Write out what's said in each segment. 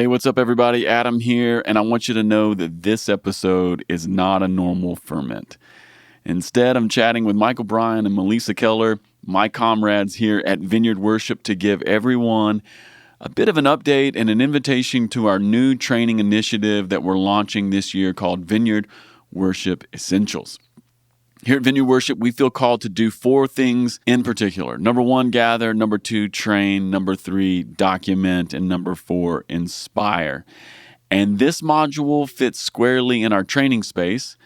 Hey, what's up, everybody? Adam here, and I want you to know that this episode is not a normal ferment. Instead, I'm chatting with Michael Bryan and Melissa Keller, my comrades here at Vineyard Worship, to give everyone a bit of an update and an invitation to our new training initiative that we're launching this year called Vineyard Worship Essentials. Here at Vineyard Worship, we feel called to do 4 things in particular. Number 1, gather. Number 2, train. Number 3, document. And number 4, inspire. And this module fits squarely in our training space.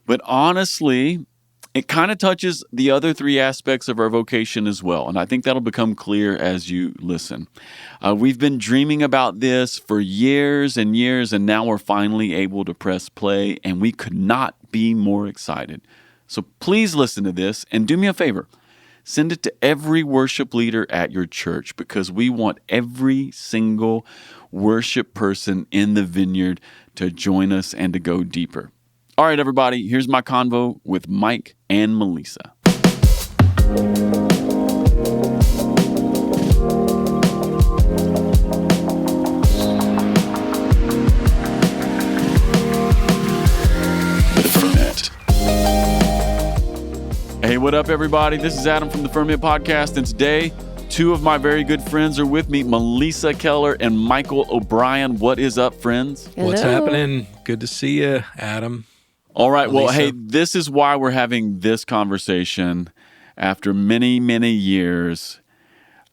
But honestly, it kind of touches the other 3 aspects of our vocation as well. And I think that'll become clear as you listen. We've been dreaming about this for years and years, and now we're finally able to press play, and we could not be more excited. So please listen to this and do me a favor. Send it to every worship leader at your church, because we want every single worship person in the vineyard to join us and to go deeper. All right, everybody, here's my convo with Mike and Melissa. Hey, what up, everybody? This is Adam from the Vineyard Podcast, and today, 2 of my very good friends are with me, Melissa Keller and Michael O'Brien. What is up, friends? Hello. What's happening? Good to see you, Adam. All right. Melissa. Well, hey, this is why we're having this conversation after many, many years.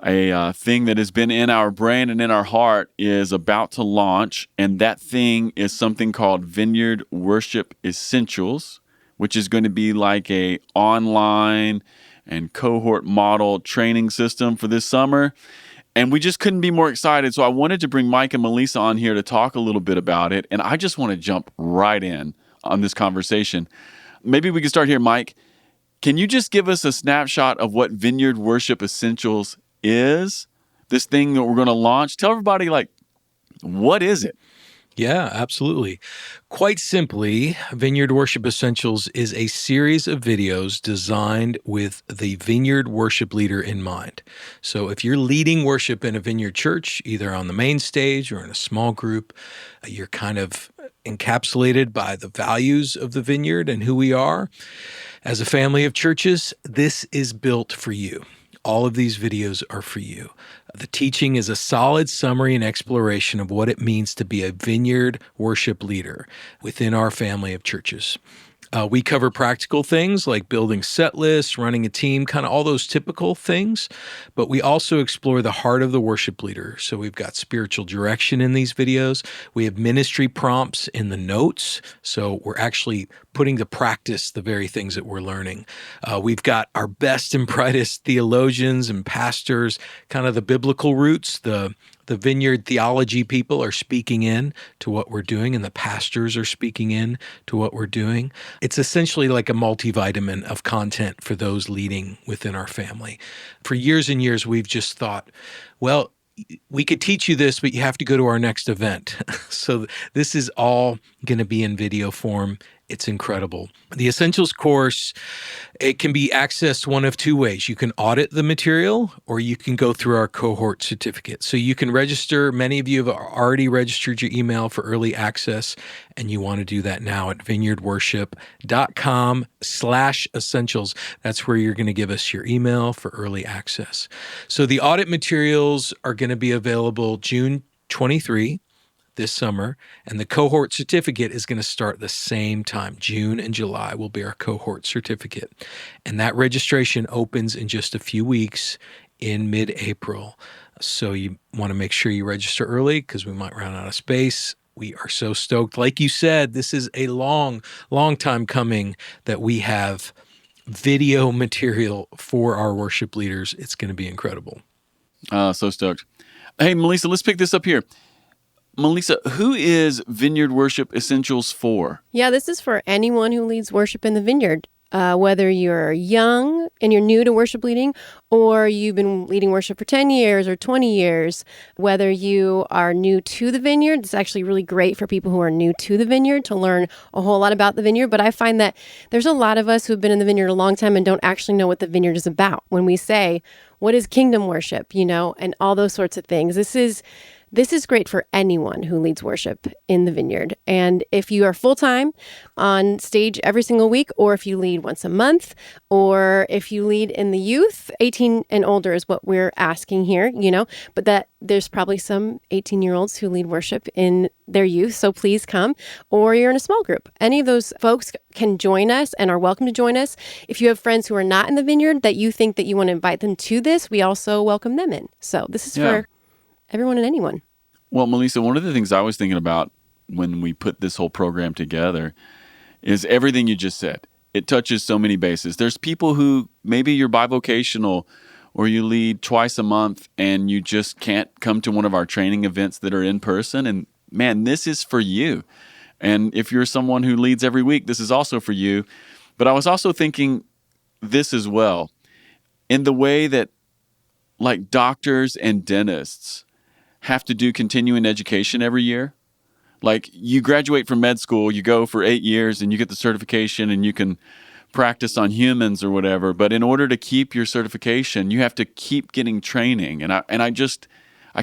A thing that has been in our brain and in our heart is about to launch, and that thing is something called Vineyard Worship Essentials, which is going to be like a online and cohort model training system for this summer. And we just couldn't be more excited. So I wanted to bring Mike and Melissa on here to talk a little bit about it. And I just want to jump right in on this conversation. Maybe we can start here, Mike. Can you just give us a snapshot of what Vineyard Worship Essentials is? This thing that we're going to launch? Tell everybody, what is it? Yeah, absolutely. Quite simply, Vineyard Worship Essentials is a series of videos designed with the vineyard worship leader in mind. So if you're leading worship in a vineyard church, either on the main stage or in a small group, you're kind of encapsulated by the values of the vineyard and who we are. As a family of churches, this is built for you. All of these videos are for you. The teaching is a solid summary and exploration of what it means to be a vineyard worship leader within our family of churches. We cover practical things like building set lists, running a team, kind of all those typical things, but we also explore the heart of the worship leader. So we've got spiritual direction in these videos. We have ministry prompts in the notes. So we're actually putting to practice the very things that we're learning. We've got our best and brightest theologians and pastors, kind of the biblical roots, the vineyard theology people are speaking in to what we're doing, and the pastors are speaking in to what we're doing. It's essentially like a multivitamin of content for those leading within our family. For years and years, we've just thought, well, we could teach you this, but you have to go to our next event. So this is all going to be in video form. It's incredible. The Essentials course, it can be accessed one of 2 ways. You can audit the material, or you can go through our cohort certificate. So you can register. Many of you have already registered your email for early access, and you want to do that now at vineyardworship.com/essentials. That's where you're going to give us your email for early access. So the audit materials are going to be available June 23. This summer, and the cohort certificate is going to start the same time. June and July will be our cohort certificate. And that registration opens in just a few weeks in mid-April. So you want to make sure you register early because we might run out of space. We are so stoked. Like you said, this is a long, long time coming that we have video material for our worship leaders. It's going to be incredible. So stoked. Hey, Melissa, let's pick this up here. Melissa, who is Vineyard Worship Essentials for? Yeah, this is for anyone who leads worship in the vineyard. Whether you're young and you're new to worship leading, or you've been leading worship for 10 years or 20 years, whether you are new to the vineyard, it's actually really great for people who are new to the vineyard to learn a whole lot about the vineyard. But I find that there's a lot of us who've been in the vineyard a long time and don't actually know what the vineyard is about. When we say, what is kingdom worship, and all those sorts of things. this is great for anyone who leads worship in the Vineyard. And if you are full-time on stage every single week, or if you lead once a month, or if you lead in the youth, 18 and older is what we're asking here, but that there's probably some 18-year-olds who lead worship in their youth, so please come. Or you're in a small group. Any of those folks can join us and are welcome to join us. If you have friends who are not in the Vineyard that you think that you want to invite them to this, we also welcome them in. So this is for everyone and anyone. Well, Melissa, one of the things I was thinking about when we put this whole program together is everything you just said. It touches so many bases. There's people who maybe you're bivocational or you lead twice a month and you just can't come to one of our training events that are in person. And man, this is for you. And if you're someone who leads every week, this is also for you. But I was also thinking this as well, in the way that like doctors and dentists have to do continuing education every year. Like you graduate from med school, you go for 8 years and you get the certification and you can practice on humans or whatever. But in order to keep your certification, you have to keep getting training. And I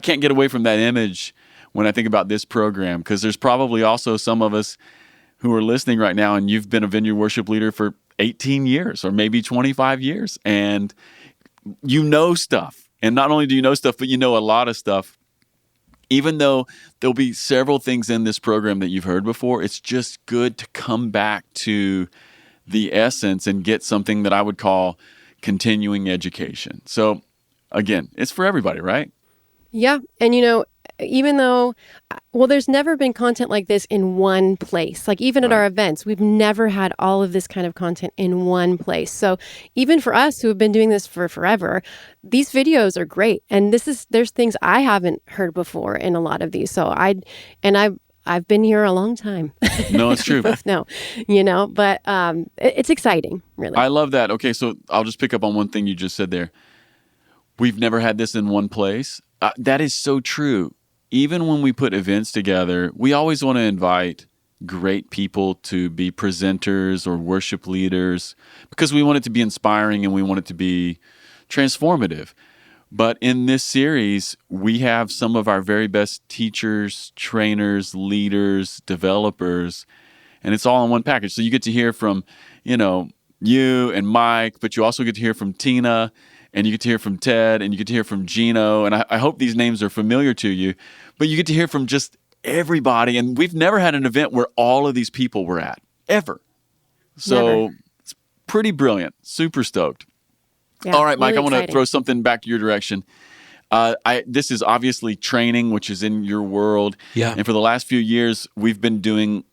can't get away from that image when I think about this program, because there's probably also some of us who are listening right now and you've been a Vineyard worship leader for 18 years or maybe 25 years and you know stuff. And not only do you know stuff, but you know a lot of stuff. Even though there'll be several things in this program that you've heard before, it's just good to come back to the essence and get something that I would call continuing education. So again, it's for everybody, right? Yeah. And even though, there's never been content like this in one place. Like even at our events, we've never had all of this kind of content in one place. So even for us who have been doing this for forever, these videos are great. And there's things I haven't heard before in a lot of these. So I've been here a long time. No, it's true. Both know, but it's exciting, really. I love that. Okay, so I'll just pick up on one thing you just said there. We've never had this in one place. That is so true. Even when we put events together, we always want to invite great people to be presenters or worship leaders because we want it to be inspiring and we want it to be transformative. But in this series, we have some of our very best teachers, trainers, leaders, developers, and it's all in one package. So you get to hear from, you and Mike, but you also get to hear from Tina, and you get to hear from Ted, and you get to hear from Gino, and I hope these names are familiar to you, but you get to hear from just everybody, and we've never had an event where all of these people were at, ever. So Never. It's pretty brilliant. Super stoked. Yeah, All right, Mike, really I want to exciting. throw something back to your direction. This is obviously training, which is in your world. Yeah. And for the last few years, we've been doing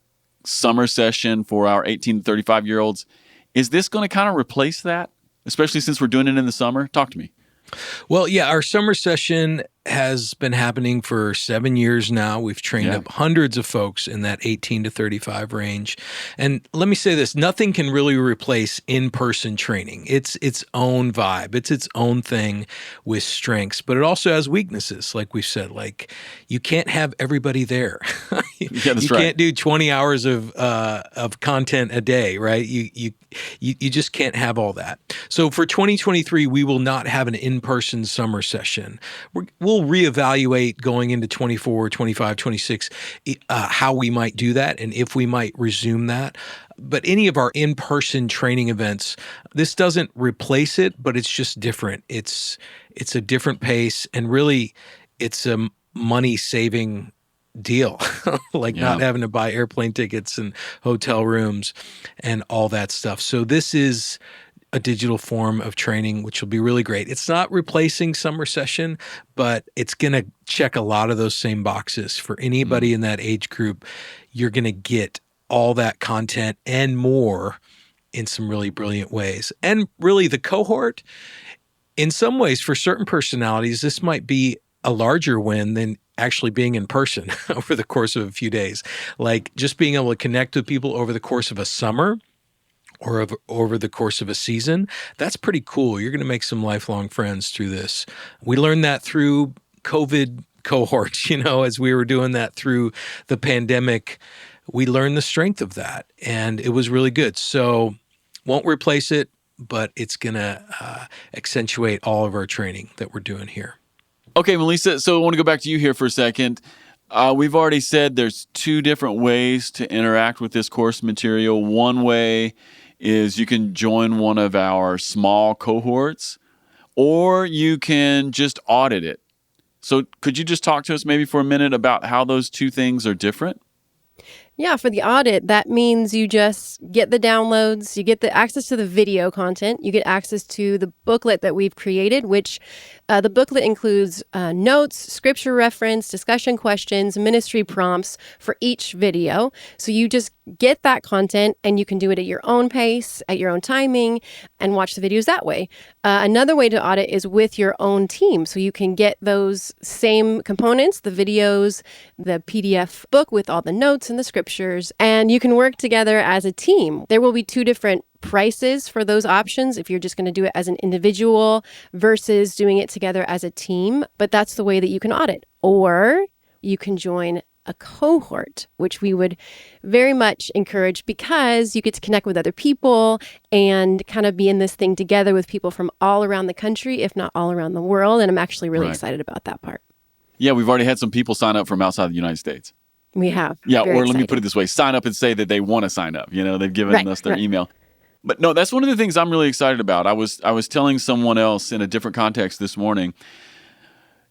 summer session for our 18 to 35-year-olds. Is this going to kind of replace that, especially since we're doing it in the summer? Talk to me. Well, yeah, our summer session has been happening for 7 years now. We've trained up hundreds of folks in that 18 to 35 range. And let me say this, nothing can really replace in-person training. It's its own vibe. It's its own thing with strengths, but it also has weaknesses, like we've said. Like you can't have everybody there. Yeah, that's you right. can't do 20 hours of content a day, right? You just can't have all that. So for 2023, we will not have an in-person summer session. We'll reevaluate going into 24, 25, 26, how we might do that and if we might resume that. But any of our in-person training events, this doesn't replace it, but it's just different. It's a different pace, and really it's a money-saving deal, like not having to buy airplane tickets and hotel rooms and all that stuff. So this is a digital form of training, which will be really great. It's not replacing summer session, but it's going to check a lot of those same boxes. For anybody in that age group, you're going to get all that content and more in some really brilliant ways. And really the cohort, in some ways, for certain personalities, this might be a larger win than actually being in person over the course of a few days. Like just being able to connect with people over the course of a summer or over the course of a season, that's pretty cool. You're going to make some lifelong friends through this. We learned that through COVID cohorts, as we were doing that through the pandemic. We learned the strength of that, and it was really good. So won't replace it, but it's going to accentuate all of our training that we're doing here. Okay, Melissa, so I want to go back to you here for a second. We've already said there's two different ways to interact with this course material. One way is you can join one of our small cohorts, or you can just audit it. So could you just talk to us maybe for a minute about how those two things are different? Yeah, for the audit, that means you just get the downloads, you get the access to the video content, you get access to the booklet that we've created, which the booklet includes notes, scripture reference, discussion questions, ministry prompts for each video. So you just get that content and you can do it at your own pace, at your own timing, and watch the videos that way. Another way to audit is with your own team. So you can get those same components, the videos, the PDF book with all the notes and the scriptures, and you can work together as a team. There will be two different prices for those options if you're just going to do it as an individual versus doing it together as a team, but that's the way that you can audit. Or you can join a cohort, which we would very much encourage because you get to connect with other people and kind of be in this thing together with people from all around the country, if not all around the world. And I'm actually really excited about that part. Yeah, we've already had some people sign up from outside the United States. We have. Yeah, Very or exciting. let me put it this way, sign up and say that they want to sign up. They've given us their email. But no, that's one of the things I'm really excited about. I was telling someone else in a different context this morning,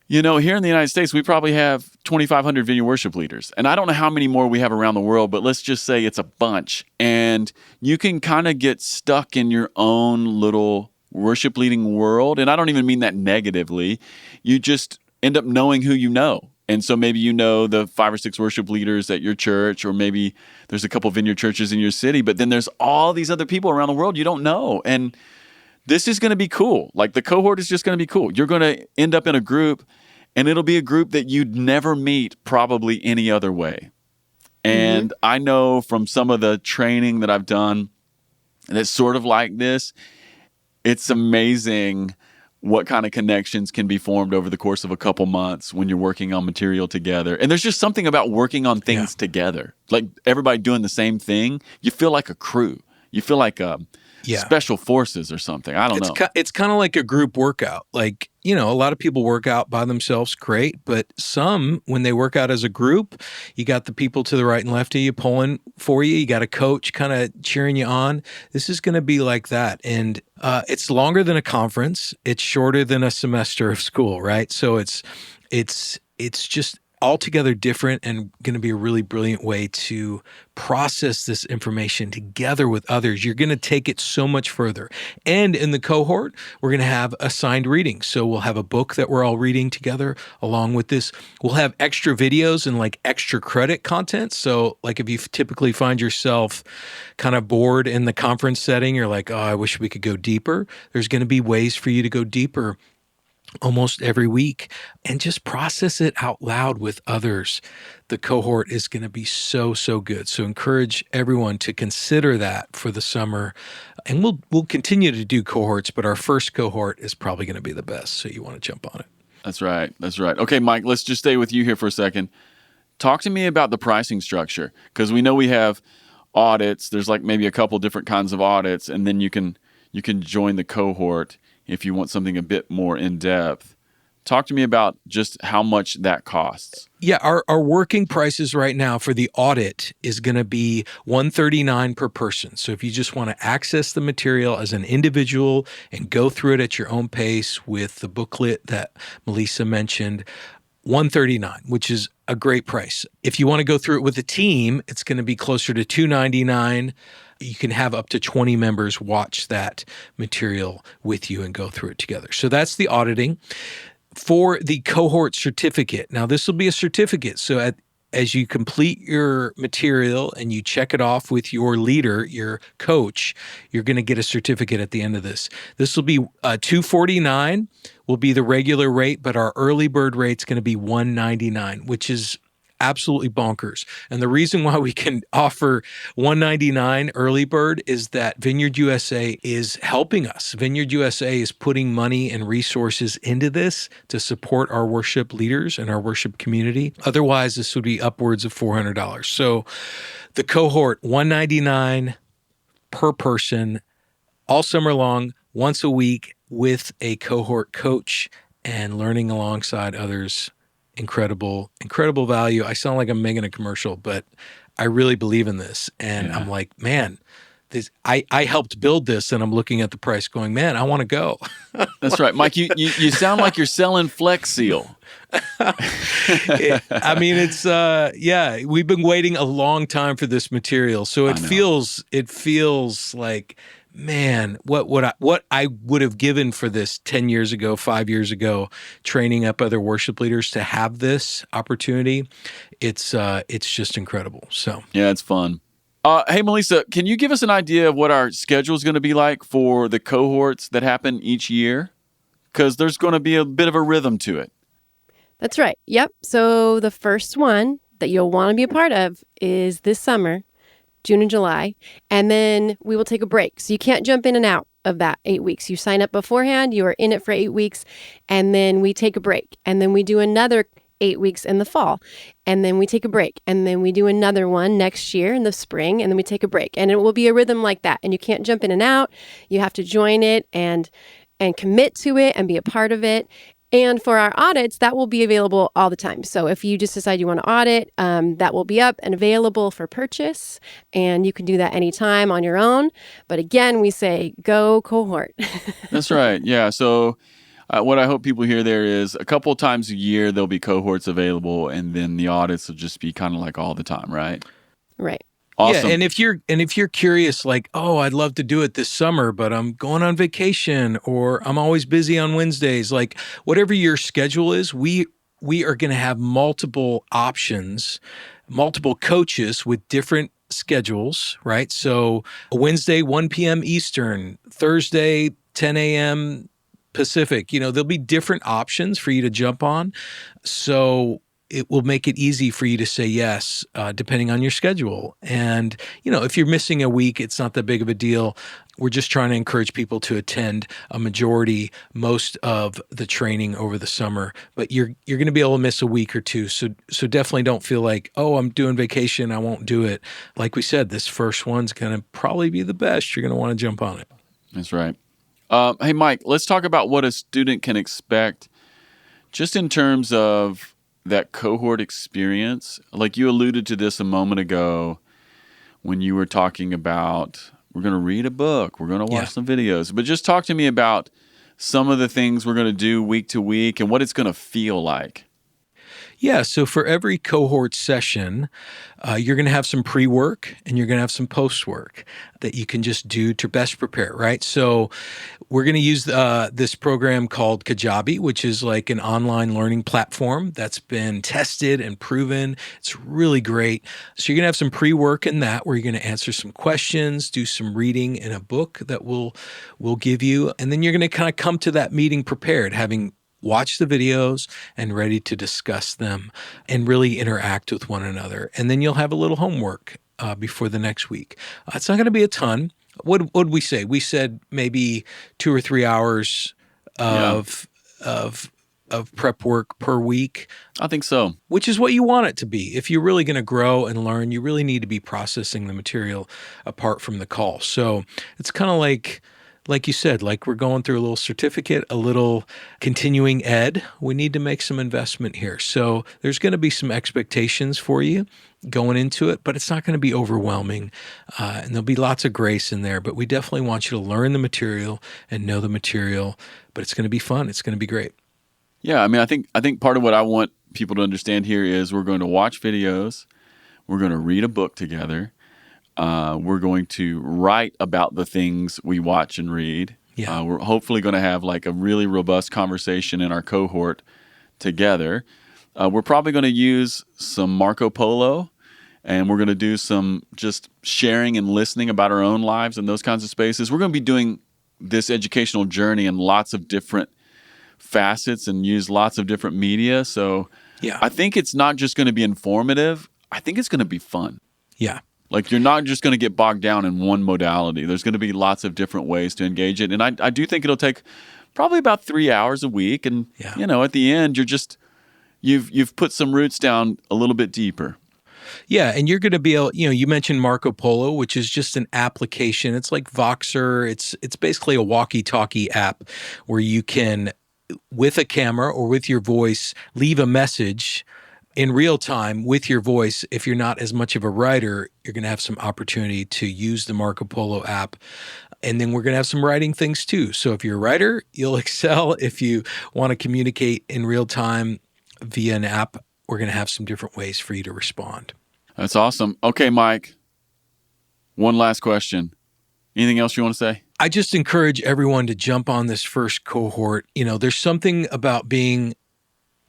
here in the United States, we probably have 2,500 Vineyard worship leaders. And I don't know how many more we have around the world, but let's just say it's a bunch. And you can kind of get stuck in your own little worship leading world. And I don't even mean that negatively. You just end up knowing who you know. And so maybe you know the 5 or 6 worship leaders at your church, or maybe there's a couple Vineyard churches in your city, but then there's all these other people around the world you don't know. And this is going to be cool. Like the cohort is just going to be cool. You're going to end up in a group, and it'll be a group that you'd never meet probably any other way. And I know from some of the training that I've done that's sort of like this, it's amazing what kind of connections can be formed over the course of a couple months when you're working on material together. And there's just something about working on things together. Like everybody doing the same thing. You feel like a crew. You feel like special forces or something. I don't know. It's kind of like a group workout. Like, a lot of people work out by themselves, great. But some, when they work out as a group, you got the people to the right and left of you pulling for you. You got a coach kind of cheering you on. This is going to be like that. And it's longer than a conference. It's shorter than a semester of school, right? So it's just altogether different and going to be a really brilliant way to process this information together with others. You're going to take it so much further. And in the cohort, we're going to have assigned readings. So we'll have a book that we're all reading together along with this. We'll have extra videos and like extra credit content. So like if you typically find yourself kind of bored in the conference setting, you're like, oh, I wish we could go deeper. There's going to be ways for you to go deeper almost every week and just process it out loud with others. The cohort is going to be so good. So encourage everyone to consider that for the summer. And we'll continue to do cohorts, but our first cohort is probably going to be the best. So you want to jump on it. That's right. Okay, Mike, let's just stay with you here for a second. Talk to me about the pricing structure, because we know we have audits. There's like maybe a couple different kinds of audits, and then you can join the cohort if you want something a bit more in-depth. Talk to me about just how much that costs. Yeah, our working prices right now for the audit is going to be $139 per person. So if you just want to access the material as an individual and go through it at your own pace with the booklet that Melissa mentioned, $139, which is a great price. If you want to go through it with a team, it's going to be closer to $299. You can have up to 20 members watch that material with you and go through it together. So that's the auditing. For the cohort certificate, now this will be a certificate. So as you complete your material and you check it off with your leader, your coach, you're going to get a certificate at the end of this. This will be $249 will be the regular rate, but our early bird rate's going to be $199, which is absolutely bonkers. And the reason why we can offer $199 early bird is that Vineyard USA is helping us. Vineyard USA is putting money and resources into this to support our worship leaders and our worship community. Otherwise, this would be upwards of $400. So the cohort, $199 per person all summer long, once a week with a cohort coach and learning alongside others. Incredible value. I sound like I'm making a commercial, but I really believe in this. And I'm like, man, I helped build this, and I'm looking at the price going, man, I want to go. That's right. Mike, you sound like you're selling Flex Seal. I mean, it's we've been waiting a long time for this material. So it feels like, man, what I would have given for this 10 years ago, 5 years ago, training up other worship leaders to have this opportunity. It's just incredible. So yeah, it's fun. Hey, Melissa, can you give us an idea of what our schedule is going to be like for the cohorts that happen each year? Because there's going to be a bit of a rhythm to it. That's right. Yep. So the first one that you'll want to be a part of is this summer, June and July. And then we will take a break. So you can't jump in and out of that 8 weeks. You sign up beforehand, you are in it for 8 weeks, and then we take a break. And then we do another 8 weeks in the fall. And then we take a break. And then we do another one next year in the spring. And then we take a break. And it will be a rhythm like that. And you can't jump in and out. You have to join it and commit to it and be a part of it. And for our audits, that will be available all the time. So if you just decide you want to audit, that will be up and available for purchase. And you can do that anytime on your own. But again, we say go cohort. That's right. Yeah. So what I hope people hear there is a couple times a year, there'll be cohorts available. And then the audits will just be kind of like all the time, right? Right. Awesome. Yeah, and if you're curious, like, oh, I'd love to do it this summer, but I'm going on vacation, or I'm always busy on Wednesdays, like whatever your schedule is, we are going to have multiple options, multiple coaches with different schedules, right? So Wednesday, 1 p.m. Eastern, Thursday, 10 a.m. Pacific, there'll be different options for you to jump on. So it will make it easy for you to say yes, depending on your schedule. And, if you're missing a week, it's not that big of a deal. We're just trying to encourage people to attend most of the training over the summer. But you're going to be able to miss a week or two. So definitely don't feel like, oh, I'm doing vacation, I won't do it. Like we said, this first one's going to probably be the best. You're going to want to jump on it. That's right. Hey, Mike, let's talk about what a student can expect just in terms of that cohort experience. Like you alluded to this a moment ago when you were talking about, we're going to read a book, we're going to watch some videos, but just talk to me about some of the things we're going to do week to week and what it's going to feel like. Yeah, so for every cohort session, you're going to have some pre-work and you're going to have some post-work that you can just do to best prepare, right? So we're going to use this program called Kajabi, which is like an online learning platform that's been tested and proven. It's really great. So you're going to have some pre-work in that where you're going to answer some questions, do some reading in a book that we'll give you, and then you're going to kind of come to that meeting prepared, having watch the videos and ready to discuss them and really interact with one another. And then you'll have a little homework before the next week. It's not going to be a ton. What did we say? We said maybe 2 or 3 hours of prep work per week. I think so. Which is what you want it to be. If you're really going to grow and learn, you really need to be processing the material apart from the call. So it's kind of like you said, like we're going through a little certificate, a little continuing ed. We need to make some investment here. So there's going to be some expectations for you going into it, but it's not going to be overwhelming. And there'll be lots of grace in there, but we definitely want you to learn the material and know the material, but it's going to be fun. It's going to be great. Yeah. I mean, I think part of what I want people to understand here is we're going to watch videos. We're going to read a book together. We're going to write about the things we watch and read. Yeah. We're hopefully going to have like a really robust conversation in our cohort together. We're probably going to use some Marco Polo, and we're going to do some just sharing and listening about our own lives and those kinds of spaces. We're going to be doing this educational journey in lots of different facets and use lots of different media. So I think it's not just going to be informative. I think it's going to be fun. Yeah. Like you're not just going to get bogged down in one modality. There's going to be lots of different ways to engage it. And I do think it'll take probably about 3 hours a week. And, at the end, you've put some roots down a little bit deeper. Yeah, and you're going to be able, you mentioned Marco Polo, which is just an application. It's like Voxer. It's basically a walkie-talkie app where you can with a camera or with your voice, leave a message in real time with your voice. If you're not as much of a writer, you're going to have some opportunity to use the Marco Polo app. And then we're going to have some writing things too. So if you're a writer, you'll excel. If you want to communicate in real time via an app, we're going to have some different ways for you to respond. That's awesome. Okay, Mike, one last question. Anything else you want to say? I just encourage everyone to jump on this first cohort. There's something about being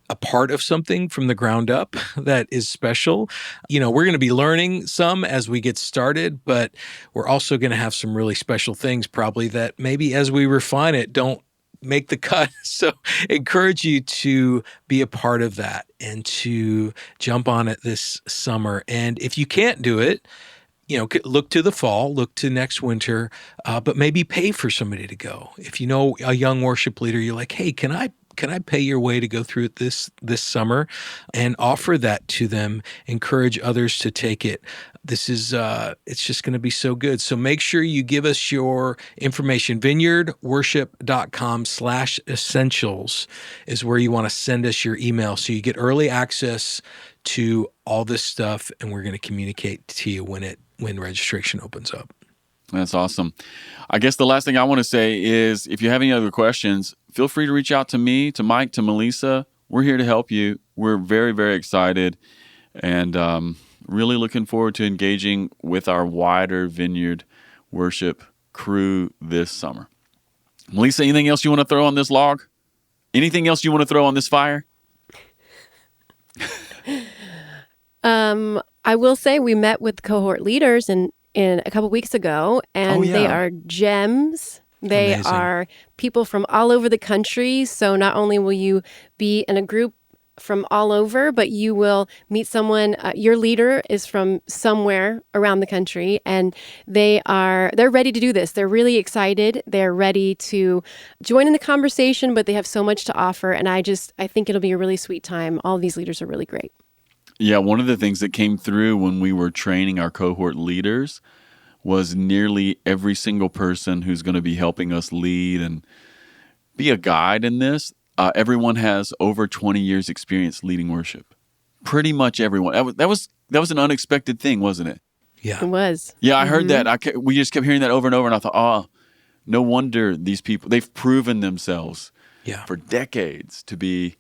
a part of something from the ground up that is special. We're going to be learning some as we get started, but we're also going to have some really special things probably that maybe as we refine it, don't make the cut. So encourage you to be a part of that and to jump on it this summer. And if you can't do it, look to the fall, look to next winter, but maybe pay for somebody to go. If you know a young worship leader, you're like, hey, can I pay your way to go through it this summer, and offer that to them, encourage others to take it. This is, it's just going to be so good. So make sure you give us your information. vineyardworship.com/essentials is where you want to send us your email. So you get early access to all this stuff, and we're going to communicate to you when registration opens up. That's awesome. I guess the last thing I want to say is if you have any other questions, feel free to reach out to me, to Mike, to Melissa. We're here to help you. We're very, very excited and really looking forward to engaging with our wider Vineyard worship crew this summer. Melissa, anything else you want to throw on this log? Anything else you want to throw on this fire? I will say we met with cohort leaders in a couple weeks ago, and they are gems. They Amazing. are people from all over the country. So not only will you be in a group from all over, but you will meet someone. Your leader is from somewhere around the country, and they're ready to do this. They're really excited. They're ready to join in the conversation, but they have so much to offer. And I think it'll be a really sweet time. All of these leaders are really great. Yeah, one of the things that came through when we were training our cohort leaders was nearly every single person who's going to be helping us lead and be a guide in this. Everyone has over 20 years experience leading worship. Pretty much everyone. That was an unexpected thing, wasn't it? Yeah. It was. Yeah, I heard that. We just kept hearing that over and over, and I thought, no wonder these people, they've proven themselves for decades to be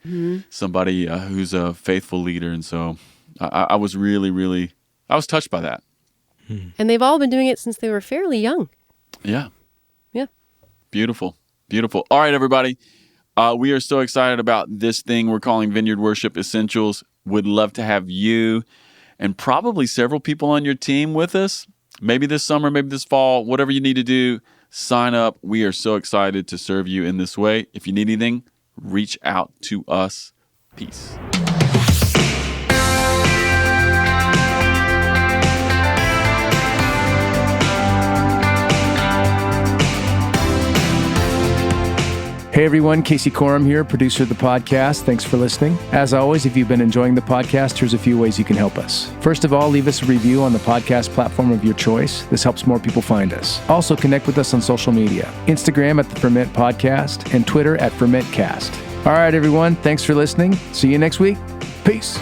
somebody who's a faithful leader. And so I was really, I was touched by that. And they've all been doing it since they were fairly young. Yeah. Yeah. Beautiful. All right, everybody. We are so excited about this thing we're calling Vineyard Worship Essentials. Would love to have you and probably several people on your team with us. Maybe this summer, maybe this fall, whatever you need to do, sign up. We are so excited to serve you in this way. If you need anything, reach out to us. Peace. Hey everyone, Casey Corum here, producer of the podcast. Thanks for listening. As always, if you've been enjoying the podcast, here's a few ways you can help us. First of all, leave us a review on the podcast platform of your choice. This helps more people find us. Also, connect with us on social media. Instagram at the Ferment Podcast and Twitter at FermentCast. All right, everyone, thanks for listening. See you next week. Peace.